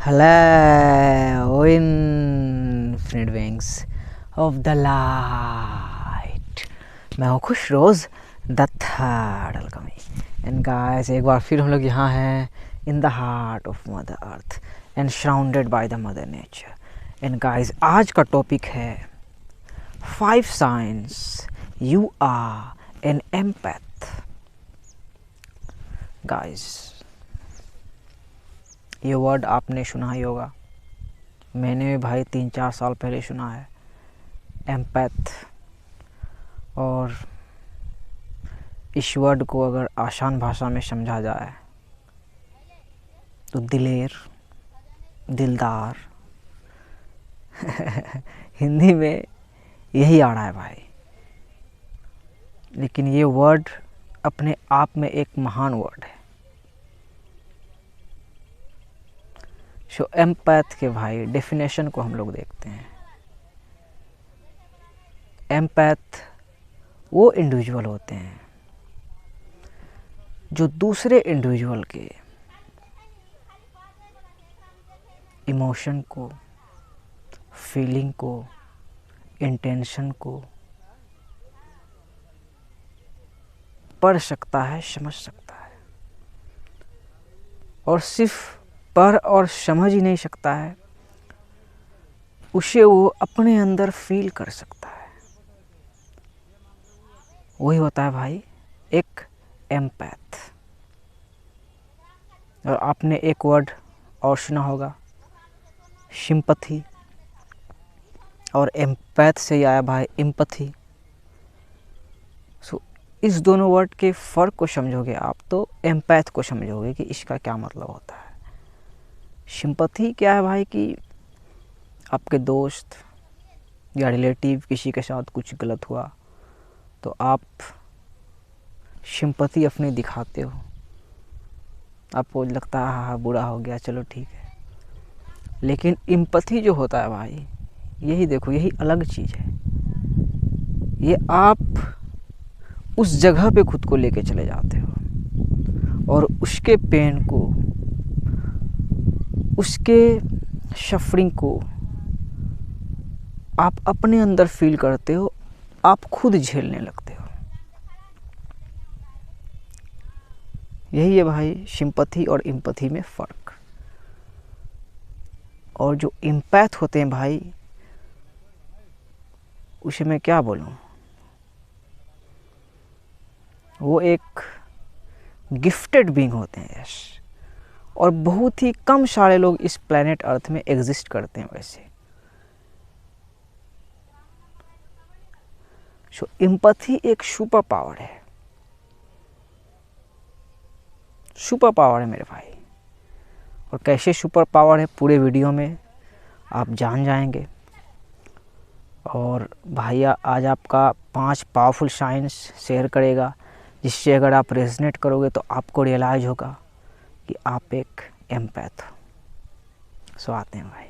Hello, infinite wings of the light. मैं हूँ खुश रोज़ the third alchemy and guys एक बार फिर हम लोग यहाँ हैं in the heart of mother earth and surrounded by the mother nature. And guys आज का टॉपिक है 5 signs you are an empath. Guys ये वर्ड आपने सुना ही होगा, मैंने भी भाई 3-4 साल पहले सुना है एम्पैथ। और इस वर्ड को अगर आसान भाषा में समझा जाए तो दिलेर, दिलदार हिंदी में यही आ रहा है भाई। लेकिन ये वर्ड अपने आप में एक महान वर्ड है। सो एम्पैथ के भाई डेफिनेशन को हम लोग देखते हैं। एम्पैथ वो इंडिविजुअल होते हैं जो दूसरे इंडिविजुअल के इमोशन को, फीलिंग को, इंटेंशन को पढ़ सकता है, समझ सकता है। और सिर्फ पढ़ और समझ ही नहीं सकता है, उसे वो अपने अंदर फील कर सकता है। वही होता है भाई एक एम्पैथ। और आपने एक वर्ड और सुना होगा सिंपैथी, और एम्पैथ से ही आया भाई एम्पैथी। सो इस दोनों वर्ड के फ़र्क को समझोगे आप तो एम्पैथ को समझोगे कि इसका क्या मतलब होता है। सिंपैथी क्या है भाई कि आपके दोस्त या रिलेटिव किसी के साथ कुछ गलत हुआ तो आप सिंपैथी अपनी दिखाते हो, आपको लगता है हाँ बुरा हो गया, चलो ठीक है। लेकिन एम्पैथी जो होता है भाई, यही देखो, यही अलग चीज़ है। ये आप उस जगह पे खुद को लेके चले जाते हो और उसके पेन को, उसके सफरिंग को आप अपने अंदर फील करते हो, आप खुद झेलने लगते हो। यही है भाई सिंपैथी और एम्पैथी में फ़र्क। और जो एम्पैथ होते हैं भाई, उसे मैं क्या बोलूँ, वो एक गिफ्टेड बीइंग होते हैं। यस, और बहुत ही कम सारे लोग इस प्लेनेट अर्थ में एग्जिस्ट करते हैं वैसे। सो एम्पैथी एक सुपर पावर है, सुपर पावर है मेरे भाई। और कैसे सुपर पावर है पूरे वीडियो में आप जान जाएंगे। और भैया आज आपका 5 पावरफुल साइंस शेयर करेगा, जिससे अगर आप रेजनेट करोगे तो आपको रियलाइज होगा कि आप एक एम्पैथ हो। सो आते हैं भाई।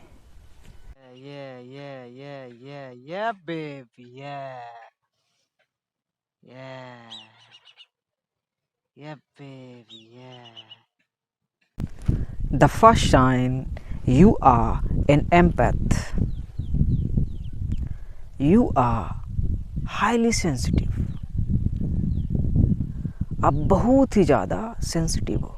Yeah baby, yeah baby, yeah. The first sign you are an empath. You are highly sensitive. आप बहुत ही ज़्यादा सेंसिटिव हो।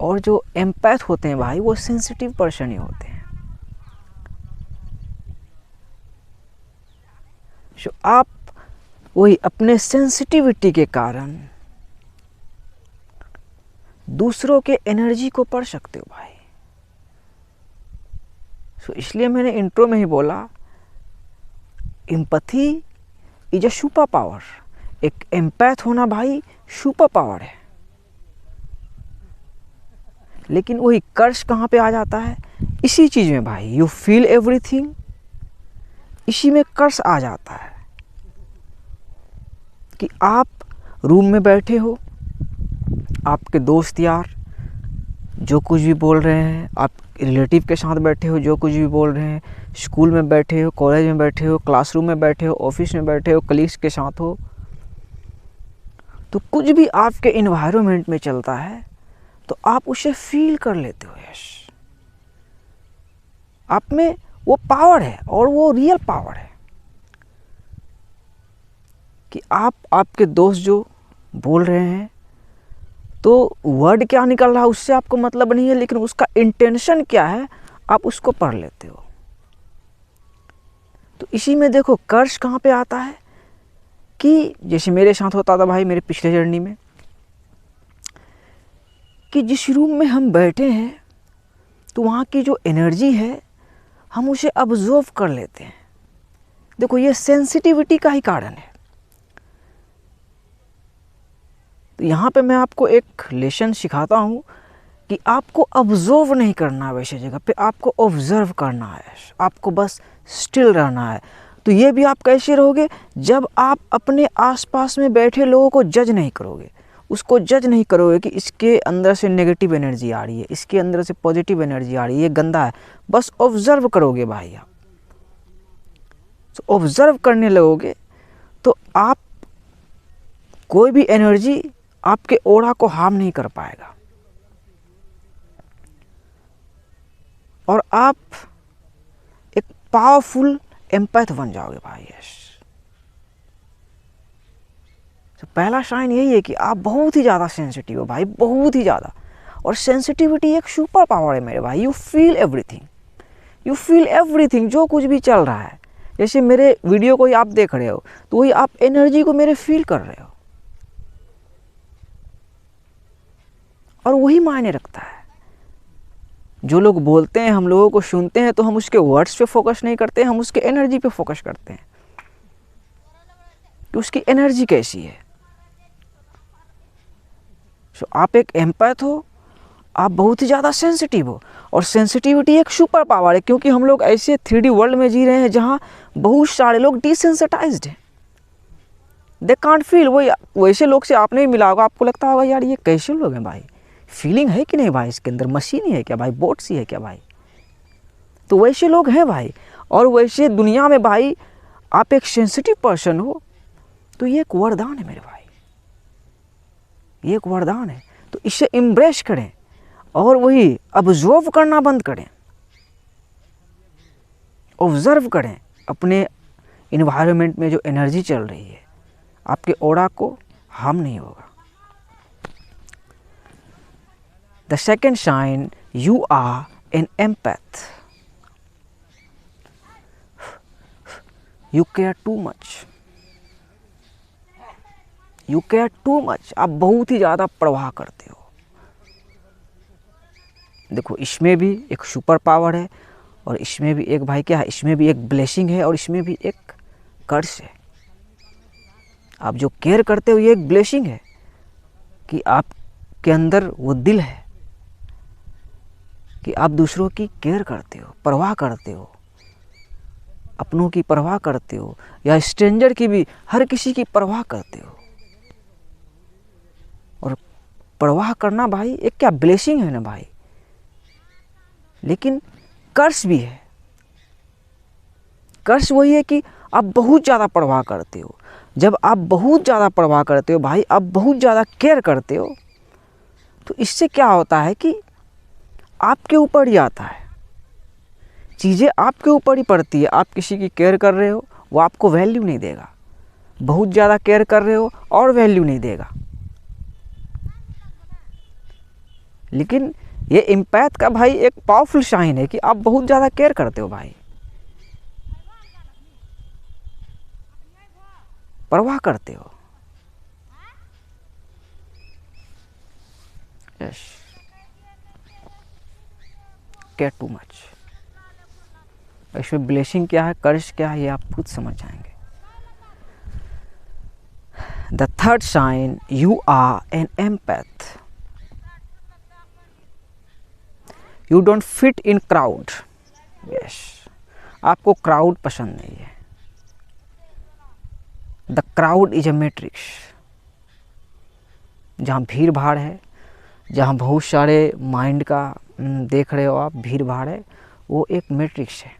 और जो एम्पैथ होते हैं भाई, वो सेंसिटिव पर्सन ही होते हैं। सो आप वही अपने सेंसिटिविटी के कारण दूसरों के एनर्जी को पढ़ सकते हो भाई। सो इसलिए मैंने इंट्रो में ही बोला empathy is a super power. एक एम्पैथ होना भाई सुपर पावर है। लेकिन वही कर्स कहाँ पे आ जाता है, इसी चीज़ में भाई। यू फील एवरीथिंग, इसी में कर्स आ जाता है कि आप रूम में बैठे हो, आपके दोस्त यार जो कुछ भी बोल रहे हैं, आप रिलेटिव के साथ बैठे हो जो कुछ भी बोल रहे हैं, स्कूल में बैठे हो, कॉलेज में बैठे हो, क्लासरूम में बैठे हो, ऑफिस में बैठे हो, कलीग्स के साथ हो, तो कुछ भी आपके इन्वायरमेंट में चलता है तो आप उसे फील कर लेते हो। यस, आप में वो पावर है और वो रियल पावर है कि आप आपके दोस्त जो बोल रहे हैं तो वर्ड क्या निकल रहा है उससे आपको मतलब नहीं है, लेकिन उसका इंटेंशन क्या है आप उसको पढ़ लेते हो। तो इसी में देखो कर्ज कहाँ पे आता है कि जैसे मेरे साथ होता था भाई मेरे पिछले जर्नी में, कि जिस रूम में हम बैठे हैं तो वहाँ की जो एनर्जी है हम उसे ऑब्जर्व कर लेते हैं। देखो ये सेंसिटिविटी का ही कारण है। तो यहाँ पे मैं आपको एक लेसन सिखाता हूँ कि आपको ऑब्जर्व नहीं करना है, वैसे जगह पे आपको ऑब्जर्व करना है, आपको बस स्टिल रहना है। तो ये भी आप कैसे रहोगे, जब आप अपने आसपास में बैठे लोगों को जज नहीं करोगे, उसको जज नहीं करोगे कि इसके अंदर से नेगेटिव एनर्जी आ रही है, इसके अंदर से पॉजिटिव एनर्जी आ रही है, ये गंदा है, बस ऑब्जर्व करोगे भाई आप। तो ऑब्जर्व करने लगोगे तो आप कोई भी एनर्जी आपके ऑरा को हार्म नहीं कर पाएगा और आप एक पावरफुल एम्पैथ बन जाओगे भाई। यस, तो पहला साइन यही है कि आप बहुत ही ज़्यादा सेंसिटिव हो भाई, बहुत ही ज़्यादा। और सेंसिटिविटी एक सुपर पावर है मेरे भाई। You feel everything, you feel everything, जो कुछ भी चल रहा है। जैसे मेरे वीडियो को ही आप देख रहे हो तो वही आप एनर्जी को मेरे फील कर रहे हो और वही मायने रखता है। जो लोग बोलते हैं हम लोगों को सुनते हैं तो हम उसके वर्ड्स पे फोकस नहीं करते, हम उसके एनर्जी पे फोकस करते हैं कि उसकी एनर्जी कैसी है। सो आप एक एम्पैथ हो, आप बहुत ही ज़्यादा सेंसिटिव हो और सेंसिटिविटी एक सुपर पावर है, क्योंकि हम लोग ऐसे 3D वर्ल्ड में जी रहे हैं जहाँ बहुत सारे लोग डिसेंसिटाइज्ड हैं, दे कांट फील। वही वैसे लोग से आपने भी मिला होगा, आपको लगता होगा यार ये कैसे लोग हैं भाई, फीलिंग है कि नहीं भाई, इसके अंदर मशीन ही है क्या भाई, बोट सी है क्या भाई। तो वैसे लोग हैं भाई। और वैसे दुनिया में भाई आप एक सेंसिटिव पर्सन हो तो ये एक वरदान है मेरे भाई, ये एक वरदान है। तो इसे एम्ब्रेस करें और वही ऑब्जर्व करना बंद करें, ऑब्जर्व करें अपने इन्वायरमेंट में जो एनर्जी चल रही है, आपके ऑरा को हार्म नहीं होगा। The second sign, you are an empath. You care too much. You care too much. आप बहुत ही ज़्यादा परवाह करते हो। देखो इसमें भी एक सुपर पावर है और इसमें भी एक भाई क्या है, इसमें भी एक ब्लेसिंग है और इसमें भी एक कर्ज है। आप जो केयर करते हो ये एक ब्लेसिंग है कि आपके अंदर वो दिल है कि आप दूसरों की केयर करते हो, परवाह करते हो, अपनों की परवाह करते हो या स्ट्रेंजर की भी, हर किसी की परवाह करते हो। और परवाह करना भाई एक क्या ब्लेसिंग है ना भाई, लेकिन कर्ज भी है। कर्ज वही है कि आप बहुत ज़्यादा परवाह करते हो। जब आप बहुत ज़्यादा परवाह करते हो भाई, आप बहुत ज़्यादा केयर करते हो, तो इससे क्या होता है कि आपके ऊपर ही आता है, चीज़ें आपके ऊपर ही पड़ती है। आप किसी की केयर कर रहे हो वो आपको वैल्यू नहीं देगा, बहुत ज़्यादा केयर कर रहे हो और वैल्यू नहीं देगा। लेकिन ये एम्पैथ का भाई एक पावरफुल साइन है कि आप बहुत ज़्यादा केयर करते हो भाई, परवाह करते हो। Yes, care too much. इसमें ब्लेसिंग क्या है, कर्ज क्या है, ये आप खुद समझ जाएंगे। The third sign, you are an empath. You don't fit in crowd. Yes, आपको क्राउड पसंद नहीं है। The crowd is a matrix. जहाँ भीड़ भाड़ है, जहाँ बहुत सारे माइंड का देख रहे हो आप, भीड़ भाड़ है, वो एक मैट्रिक्स है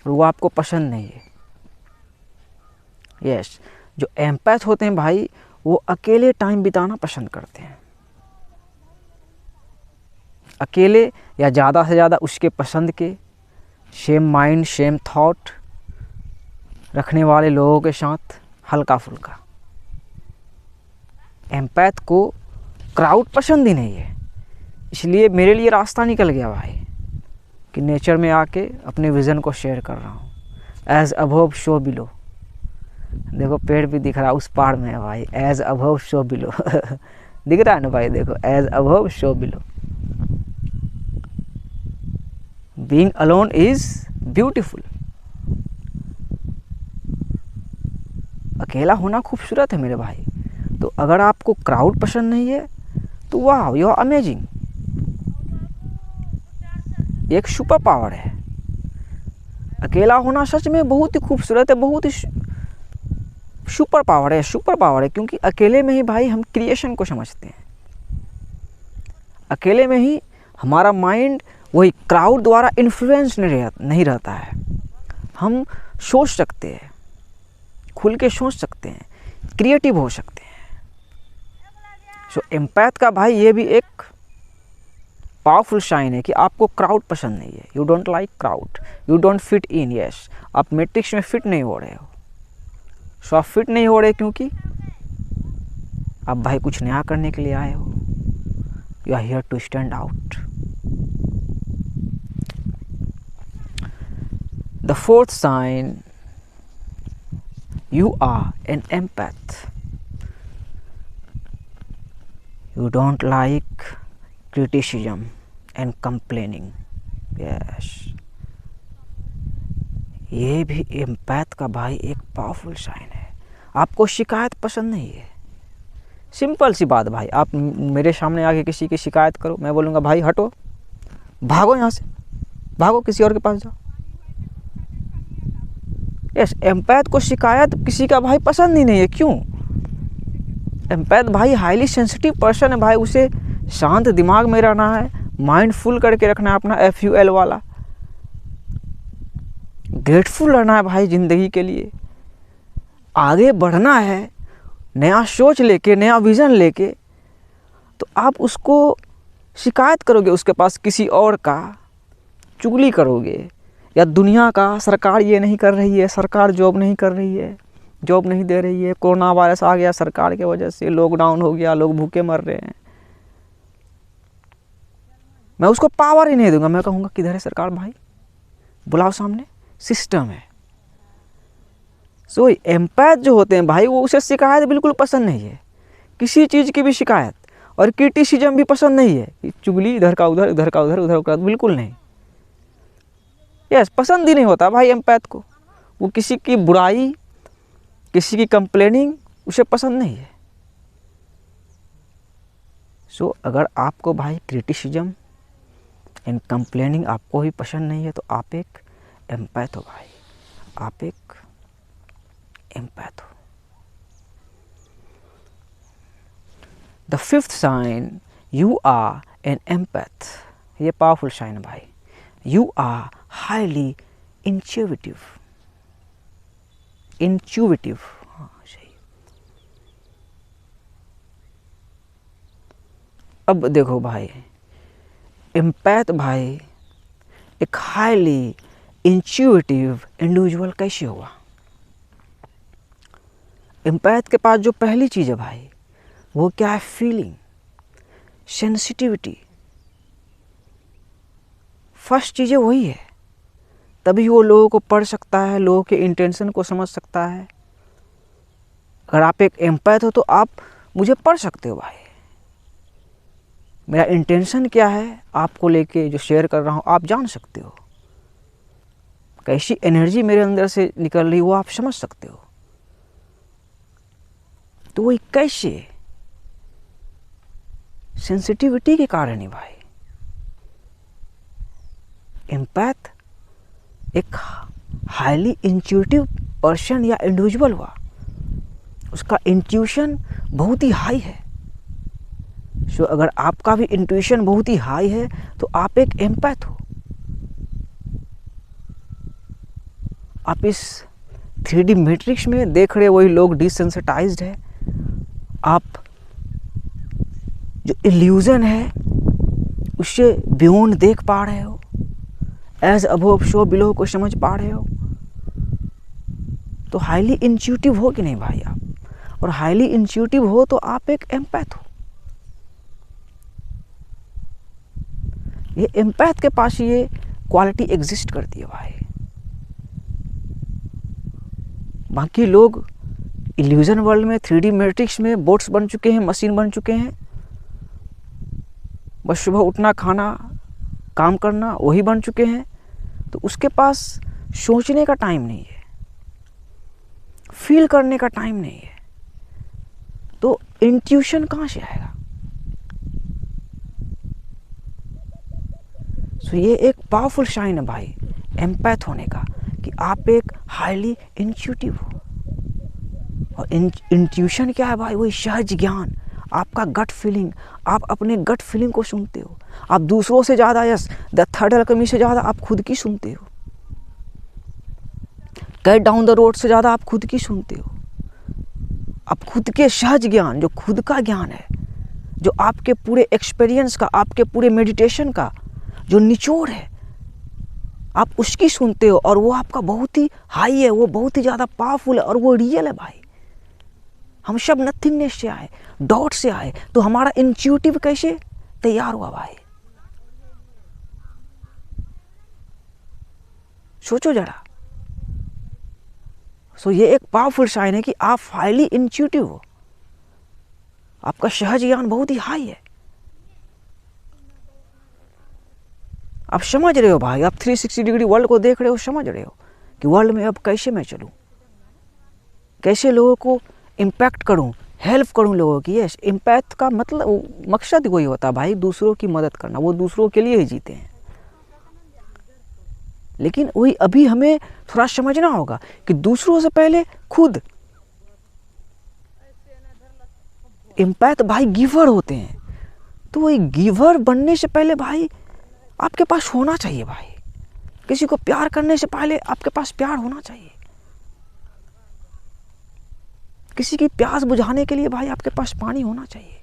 और वो आपको पसंद नहीं है। यस, जो एम्पैथ होते हैं भाई वो अकेले टाइम बिताना पसंद करते हैं। अकेले या ज़्यादा से ज़्यादा उसके पसंद के, सेम माइंड सेम थॉट रखने वाले लोगों के साथ हल्का फुल्का। एम्पैथ को क्राउड पसंद ही नहीं है, इसलिए मेरे लिए रास्ता निकल गया भाई कि नेचर में आके अपने विज़न को शेयर कर रहा हूँ। एज अबव सो बिलो, देखो पेड़ भी दिख रहा उस पहाड़ में है भाई, एज अबव सो बिलो दिख रहा है ना भाई, देखो as above so below. Being alone is beautiful, अकेला होना खूबसूरत है मेरे भाई। तो अगर आपको क्राउड पसंद नहीं है तो वाह, यू आर अमेजिंग, एक सुपर पावर है। अकेला होना सच में बहुत ही खूबसूरत है, बहुत ही सुपर पावर है, सुपर पावर है, क्योंकि अकेले में ही भाई हम क्रिएशन को समझते हैं। अकेले में ही हमारा माइंड वही क्राउड द्वारा इन्फ्लुएंस नहीं रहता है। हम सोच सकते हैं, खुल के सोच सकते हैं, क्रिएटिव हो सकते हैं। सो एम्पैथ का भाई ये भी एक पावरफुल साइन है कि आपको क्राउड पसंद नहीं है। You don't like crowd, you don't fit in. Yes, आप मैट्रिक्स में फिट नहीं हो रहे हो। सो आप फिट नहीं हो रहे क्योंकि आप भाई कुछ नया करने के लिए आए हो। You are here to stand out. The fourth sign, you are an empath. You don't like criticism and complaining. Yes, ये भी एम्पैथ का भाई एक पावरफुल साइन है। आपको शिकायत पसंद नहीं है। सिंपल सी बात भाई, आप मेरे सामने आके किसी की शिकायत करो, मैं बोलूँगा भाई हटो, भागो यहाँ से, भागो किसी और के पास जाओ। यस, एम्पैथ को शिकायत किसी का भाई पसंद ही नहीं है। क्यों? एम्पैथ भाई हाईली सेंसिटिव पर्सन है भाई, उसे शांत दिमाग में रहना है, माइंड फुल करके रखना है अपना, FUL वाला, ग्रेटफुल रहना है भाई ज़िंदगी के लिए, आगे बढ़ना है नया सोच लेके, नया विज़न लेके। तो आप उसको शिकायत करोगे उसके पास किसी और का, चुगली करोगे, या दुनिया का, सरकार ये नहीं कर रही है, सरकार जॉब नहीं कर रही है, जॉब नहीं दे रही है, कोरोना वायरस आ गया सरकार के वजह से, लॉकडाउन हो गया, लोग भूखे मर रहे हैं। मैं उसको पावर ही नहीं दूंगा। मैं कहूँगा किधर है सरकार भाई, बुलाओ सामने, सिस्टम है। सो एम्पैथ जो होते हैं भाई, वो उसे शिकायत बिल्कुल पसंद नहीं है, किसी चीज़ की भी शिकायत, और क्रिटिसिज्म भी पसंद नहीं है, चुगली इधर का उधर, उधर का उधर, उधर का बिल्कुल नहीं। यस, पसंद ही नहीं होता भाई एम्पैथ को। वो किसी की बुराई, किसी की कंप्लेनिंग उसे पसंद नहीं है। सो अगर आपको भाई क्रिटिसिज्म एंड कंप्लेनिंग आपको ही पसंद नहीं है तो आप एक एम्पैथ हो भाई, आप एक एम्पैथ हो। The fifth sign, you are an empath. ये पावरफुल साइन है भाई। You are highly intuitive, intuitive, हाँ सही। अब देखो भाई, एम्पैथ भाई एक हाईली इंट्यूटिव इंडिविजुअल कैसे हुआ? एम्पैथ के पास जो पहली चीज़ है भाई, वो क्या है? Feeling, sensitivity. फर्स्ट चीज़ें वही है, तभी वो लोगों को पढ़ सकता है, लोगों के इंटेंशन को समझ सकता है। अगर आप एक एम्पैथ हो तो आप मुझे पढ़ सकते हो भाई, मेरा इंटेंशन क्या है आपको लेके जो शेयर कर रहा हूँ आप जान सकते हो, कैसी एनर्जी मेरे अंदर से निकल रही वो आप समझ सकते हो। तो वही कैसे? सेंसिटिविटी के कारण ही भाई। एम्पैथ एक हाईली इंट्यूटिव पर्सन या इंडिविजुअल हुआ, उसका इंट्यूशन बहुत ही हाई है। सो अगर आपका भी इंट्यूशन बहुत ही हाई है तो आप एक एम्पैथ हो। आप इस 3D मैट्रिक्स में देख रहे वही लोग डिसेंसिटाइज्ड है। आप जो इल्यूजन है उससे बियॉन्ड देख पा रहे हो, एज अबव सो बिलो को समझ पा रहे हो, तो हाईली इंट्यूटिव हो कि नहीं भाई आप? और हाईली इंट्यूटिव हो तो आप एक एम्पैथ हो। ये एम्पैथ के पास ये क्वालिटी एग्जिस्ट करती है भाई। बाकी लोग इल्यूजन वर्ल्ड में 3D मैट्रिक्स में बोट्स बन चुके हैं, मशीन बन चुके हैं, बस सुबह उठना, खाना, काम करना, वही बन चुके हैं। तो उसके पास सोचने का टाइम नहीं है, फील करने का टाइम नहीं है, तो इंट्यूशन कहाँ से आएगा? सो ये एक पावरफुल साइन है भाई एम्पैथ होने का, कि आप एक हाईली इंट्यूटिव हो। और इंट्यूशन क्या है भाई? वही सहज ज्ञान, आपका गट फीलिंग। आप अपने गट फीलिंग को सुनते हो। आप दूसरों से ज़्यादा, यस, द थर्ड अल्केमी से ज़्यादा आप खुद की सुनते हो। गेट डाउन द रोड से ज़्यादा आप खुद की सुनते हो। आप खुद के सहज ज्ञान, जो खुद का ज्ञान है, जो आपके पूरे एक्सपीरियंस का, आपके पूरे मेडिटेशन का जो निचोड़ है, आप उसकी सुनते हो। और वो आपका बहुत ही हाई है, वो बहुत ही ज़्यादा पावरफुल है, और वो रियल है भाई। हम सब नथिंगनेस से आए, डॉट से आए, तो हमारा इंट्यूटिव कैसे तैयार हुआ भाई? सोचो जरा। सो ये एक पावरफुल साइन है कि आप हाईली इंट्यूटिव हो, आपका सहज ज्ञान बहुत ही हाई है। आप समझ रहे हो भाई, आप 360 डिग्री वर्ल्ड को देख रहे हो, समझ रहे हो कि वर्ल्ड में अब कैसे मैं चलूं, कैसे लोगों को इम्पैक्ट करूं, हेल्प करूं लोगों की। यस, इम्पैक्ट का मतलब मकसद वही होता है भाई, दूसरों की मदद करना। वो दूसरों के लिए ही जीते हैं। लेकिन वही अभी हमें थोड़ा समझना होगा कि दूसरों से पहले खुद। इम्पैक्ट भाई गिवर होते हैं, तो वही गिवर बनने से पहले भाई आपके पास होना चाहिए भाई। किसी को प्यार करने से पहले आपके पास प्यार होना चाहिए। किसी की प्यास बुझाने के लिए भाई आपके पास पानी होना चाहिए।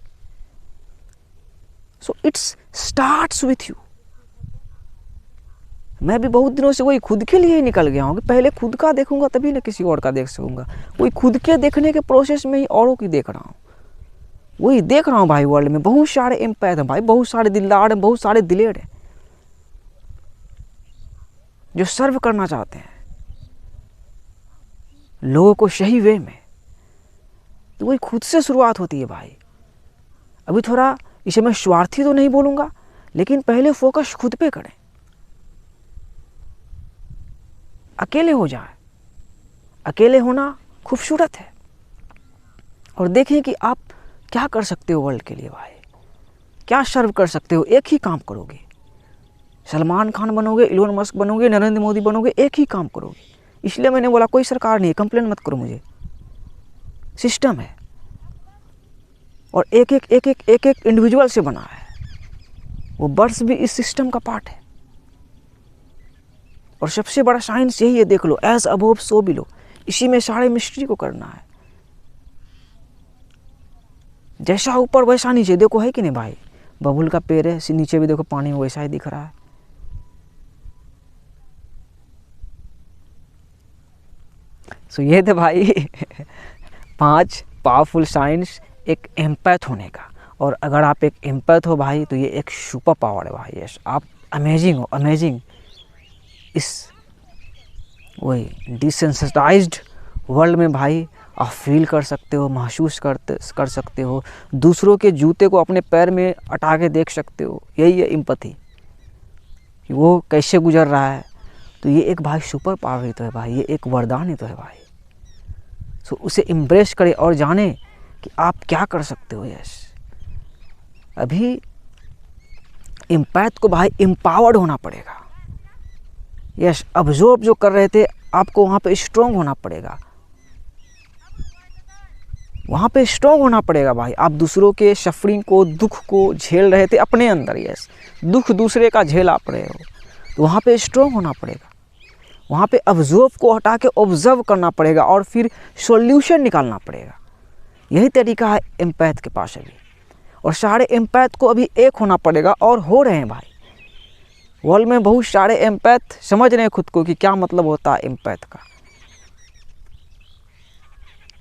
So it's starts with you. मैं भी बहुत दिनों से वही खुद के लिए ही निकल गया हूँ कि पहले खुद का देखूंगा तभी ना किसी और का देख सकूंगा। वही खुद के देखने के प्रोसेस में ही औरों की देख रहा हूँ। वही देख रहा हूँ भाई, वर्ल्ड में बहुत सारे एम्पैथ हैं भाई, बहुत सारे दिलदार हैं, बहुत सारे दिलेर हैं जो सर्व करना चाहते हैं लोगों को सही वे में। तो वही खुद से शुरुआत होती है भाई। अभी थोड़ा इसे मैं स्वार्थी तो नहीं बोलूँगा, लेकिन पहले फोकस खुद पे करें, अकेले हो जाए। अकेले होना खूबसूरत है। और देखें कि आप क्या कर सकते हो वर्ल्ड के लिए भाई, क्या सर्व कर सकते हो। एक ही काम करोगे, सलमान खान बनोगे, इलोन मस्क बनोगे, नरेंद्र मोदी बनोगे, एक ही काम करोगे। इसलिए मैंने बोला कोई सरकार नहीं है, कंप्लेन मत करो मुझे। सिस्टम है, और एक एक इंडिविजुअल से बना है। वो बर्ड्स भी इस सिस्टम का पार्ट है। और सबसे बड़ा साइंस यही है, देख लो, एज अबव सो बिलो। इसी में सारे मिस्ट्री को करना है। जैसा ऊपर वैसा नीचे, देखो है कि नहीं भाई? बबुल का पेड़ है, नीचे भी देखो पानी में वैसा ही दिख रहा है। सो ये थे भाई 5 पावरफुल साइंस एक एम्पैथ होने का। और अगर आप एक एम्पैथ हो भाई, तो ये एक सुपर पावर है भाई। यस, आप अमेजिंग हो, अमेजिंग। इस वही डिसेंसिटाइज्ड वर्ल्ड में भाई आप फील कर सकते हो, महसूस कर सकते हो, दूसरों के जूते को अपने पैर में अटा के देख सकते हो। यही है एम्पैथी, कि वो कैसे गुजर रहा है। तो ये एक भाई सुपर पावर ही तो है भाई, ये एक वरदान ही तो है भाई। सो उसे एम्ब्रेस करें और जाने कि आप क्या कर सकते हो। यस, अभी एम्पैथ को भाई एम्पावर्ड होना पड़ेगा। यस, अब्जॉर्ब जो कर रहे थे आपको वहाँ पे स्ट्रॉन्ग होना पड़ेगा, वहाँ पे स्ट्रॉन्ग होना पड़ेगा भाई। आप दूसरों के सफरिंग को, दुख को झेल रहे थे अपने अंदर। यस, दुख दूसरे का झेल आप रहे हो, तो वहाँ पे स्ट्रॉन्ग होना पड़ेगा। वहाँ पे अब्जॉर्ब को हटा के ऑब्जर्व करना पड़ेगा और फिर सॉल्यूशन निकालना पड़ेगा। यही तरीका है एम्पैथ के पास अभी। और सारे एम्पैथ को अभी एक होना पड़ेगा, और हो रहे हैं भाई। वर्ल्ड में बहुत सारे एम्पैथ समझ रहे हैं खुद को कि क्या मतलब होता है एम्पैथ का,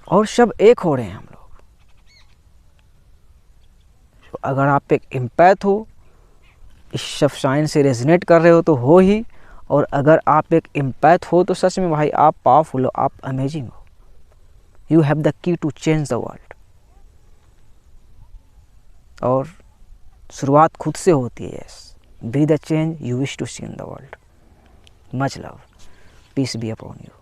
और सब एक हो रहे हैं हम लोग। तो अगर आप एक एम्पैथ हो, इस सब साइंस से रेजोनेट कर रहे हो तो हो ही, और अगर आप एक एम्पैथ हो तो सच में भाई आप पावरफुल हो, आप अमेजिंग हो। You have the key to change the world. और शुरुआत खुद से होती है। Yes, be the change you wish to see in the world. Much love, peace be upon you.